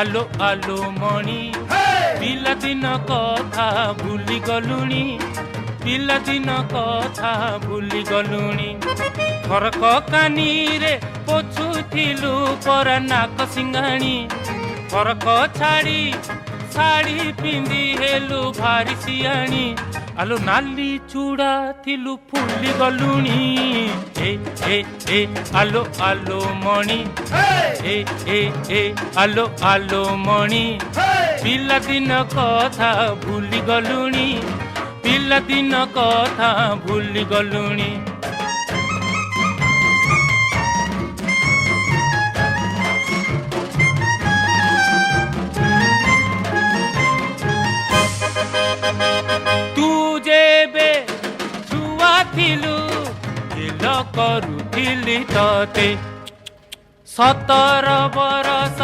आलो आलो मणि पिलादिन कथा भूली गलुणी पिलादिन कथा भूली गलुणी फरक कानी रे पोछुथिलु पर नाक सिंगाणी फरक छाड़ी साड़ी पिंदी हेलु भारी सियाणी आलो नाली चूड़ा थिलु फुली गलुणी ए ए ए आलो आलो मणि ए ए ए आलो आलो मणि पिलादिन कथा भूली गलुणी पिलादिन कथा भूली गलुणी तू जेबे छुआ थिलु खेल करुथिली तते 17 बरस